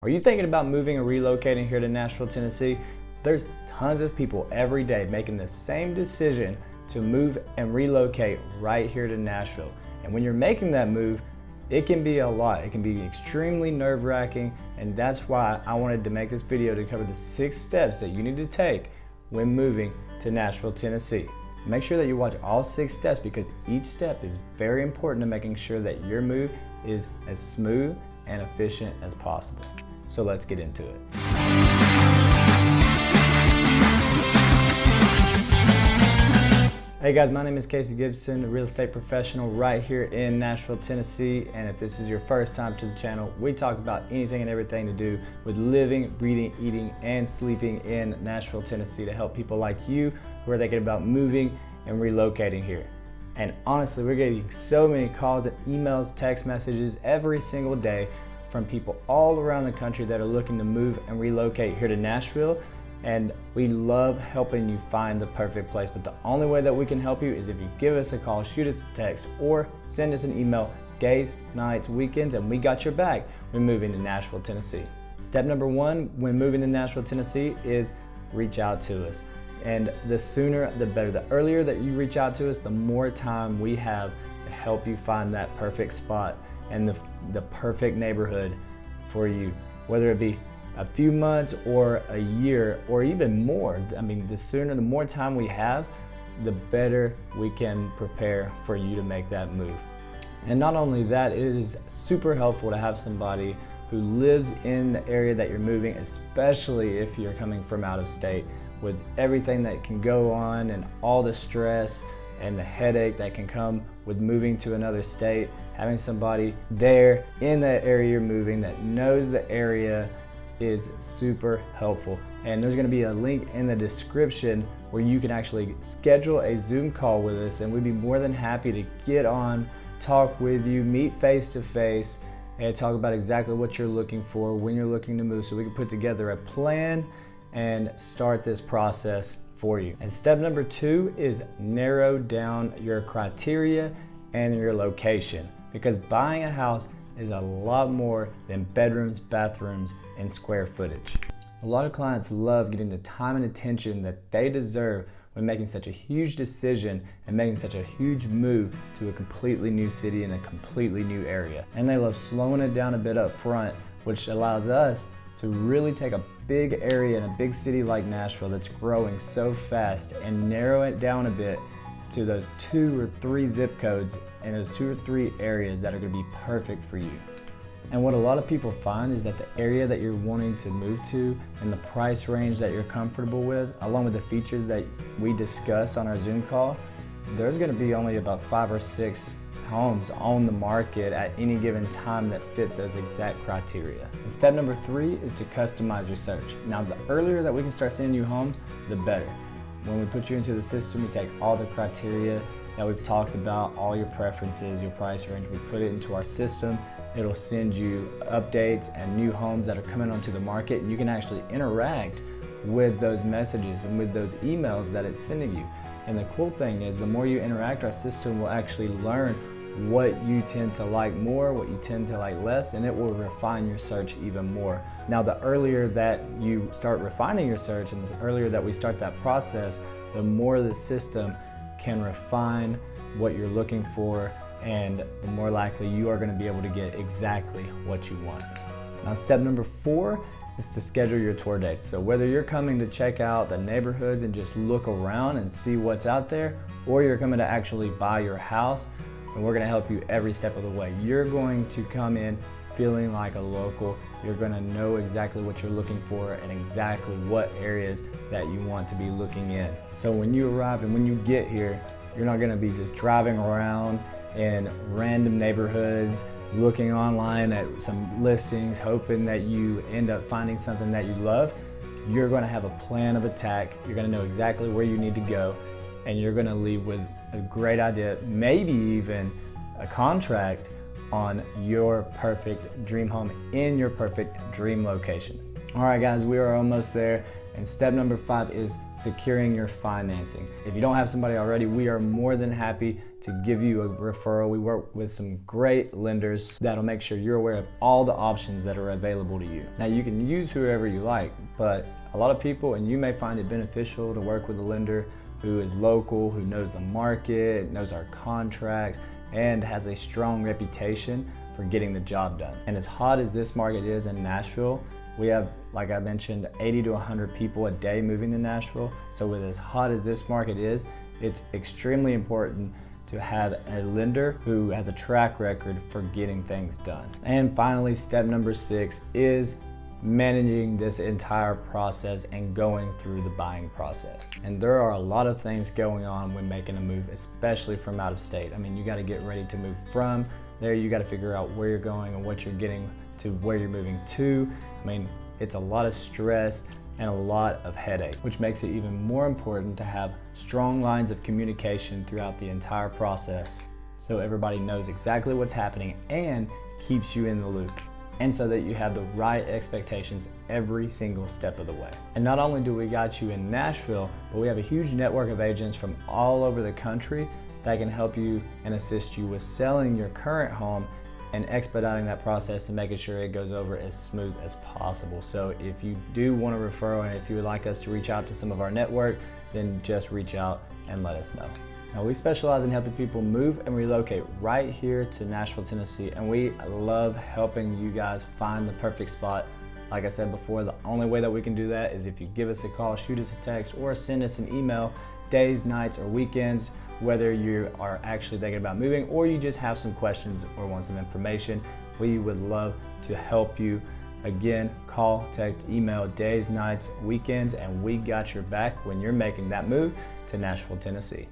Are you thinking about moving or relocating here to Nashville, Tennessee? There's tons of people every day making the same decision to move and relocate right here to Nashville. And when you're making that move, it can be a lot. It can be extremely nerve-wracking, and that's why I wanted to make this video to cover the 6 steps that you need to take when moving to Nashville, Tennessee. Make sure that you watch all 6 steps because each step is very important to making sure that your move is as smooth and efficient as possible. So let's get into it. Hey guys, my name is Gibson, a real estate professional right here in Nashville, Tennessee. And if this is your first time to the channel, we talk about anything and everything to do with living, breathing, eating, and sleeping in Nashville, Tennessee to help people like you who are thinking about moving and relocating here. And honestly, we're getting so many calls and emails, text messages every single day from people all around the country that are looking to move and relocate here to Nashville. And we love helping you find the perfect place. But the only way that we can help you is if you give us a call, shoot us a text, or send us an email days, nights, weekends, and we got your back when moving to Nashville, Tennessee. Step number 1 when moving to Nashville, Tennessee is reach out to us. And the sooner, the better. The earlier that you reach out to us, the more time we have to help you find that perfect spot and the perfect neighborhood for you, whether it be a few months or a year or even more. I mean, the sooner, the more time we have, the better we can prepare for you to make that move. And not only that, it is super helpful to have somebody who lives in the area that you're moving, especially if you're coming from out of state, with everything that can go on and all the stress and the headache that can come with moving to another state. Having somebody there in the area you're moving that knows the area is super helpful. And there's gonna be a link in the description where you can actually schedule a Zoom call with us, and we'd be more than happy to get on, talk with you, meet face to face, and talk about exactly what you're looking for when you're looking to move, so we can put together a plan and start this process for you. And step number 2 is narrow down your criteria and your location, because buying a house is a lot more than bedrooms, bathrooms, and square footage. A lot of clients love getting the time and attention that they deserve when making such a huge decision and making such a huge move to a completely new city in a completely new area. And they love slowing it down a bit up front, which allows us to really take a big area in a big city like Nashville that's growing so fast and narrow it down a bit to those 2 or 3 zip codes and those 2 or 3 areas that are going to be perfect for you. And what a lot of people find is that the area that you're wanting to move to and the price range that you're comfortable with, along with the features that we discuss on our Zoom call, there's going to be only about 5 or 6 homes on the market at any given time that fit those exact criteria. And step number 3 is to customize your search. Now, the earlier that we can start sending you homes, the better. When we put you into the system, we take all the criteria that we've talked about, all your preferences, your price range, we put it into our system. It'll send you updates and new homes that are coming onto the market, and you can actually interact with those messages and with those emails that it's sending you. And the cool thing is, the more you interact, our system will actually learn what you tend to like more, what you tend to like less, and it will refine your search even more. Now, the earlier that you start refining your search and the earlier that we start that process, the more the system can refine what you're looking for, and the more likely you are going to be able to get exactly what you want. Now, step number 4 is to schedule your tour dates. So whether you're coming to check out the neighborhoods and just look around and see what's out there, or you're coming to actually buy your house, and we're going to help you every step of the way. You're going to come in feeling like a local. You're going to know exactly what you're looking for and exactly what areas that you want to be looking in. So when you arrive and when you get here, you're not going to be just driving around in random neighborhoods, looking online at some listings, hoping that you end up finding something that you love. You're going to have a plan of attack. You're going to know exactly where you need to go, and you're going to leave with a great idea, maybe even a contract on your perfect dream home in your perfect dream location. All right, guys, we are almost there, And step number 5 is securing your financing. If you don't have somebody already, we are more than happy to give you a referral. We work with some great lenders that'll make sure you're aware of all the options that are available to you. Now, you can use whoever you like, but a lot of people, and you may find it beneficial to work with a lender who is local, who knows the market, knows our contracts, and has a strong reputation for getting the job done. And as hot as this market is in Nashville, we have, like I mentioned, 80 to 100 people a day moving to Nashville. So with as hot as this market is, it's extremely important to have a lender who has a track record for getting things done. And finally, step number 6 is managing this entire process and going through the buying process. And there are a lot of things going on when making a move, especially from out of state. I mean, you gotta get ready to move from there, you gotta figure out where you're going and what you're getting to where you're moving to. I mean, it's a lot of stress and a lot of headache, which makes it even more important to have strong lines of communication throughout the entire process so everybody knows exactly what's happening and keeps you in the loop, and so that you have the right expectations every single step of the way. And not only do we got you in Nashville, but we have a huge network of agents from all over the country that can help you and assist you with selling your current home and expediting that process and making sure it goes over as smooth as possible. So if you do want a referral and if you would like us to reach out to some of our network, then just reach out and let us know. Now, we specialize in helping people move and relocate right here to Nashville, Tennessee, and we love helping you guys find the perfect spot. Like I said before, the only way that we can do that is if you give us a call, shoot us a text, or send us an email, days, nights, or weekends, whether you are actually thinking about moving or you just have some questions or want some information. We would love to help you. Again, call, text, email, days, nights, weekends, and we got your back when you're making that move to Nashville, Tennessee.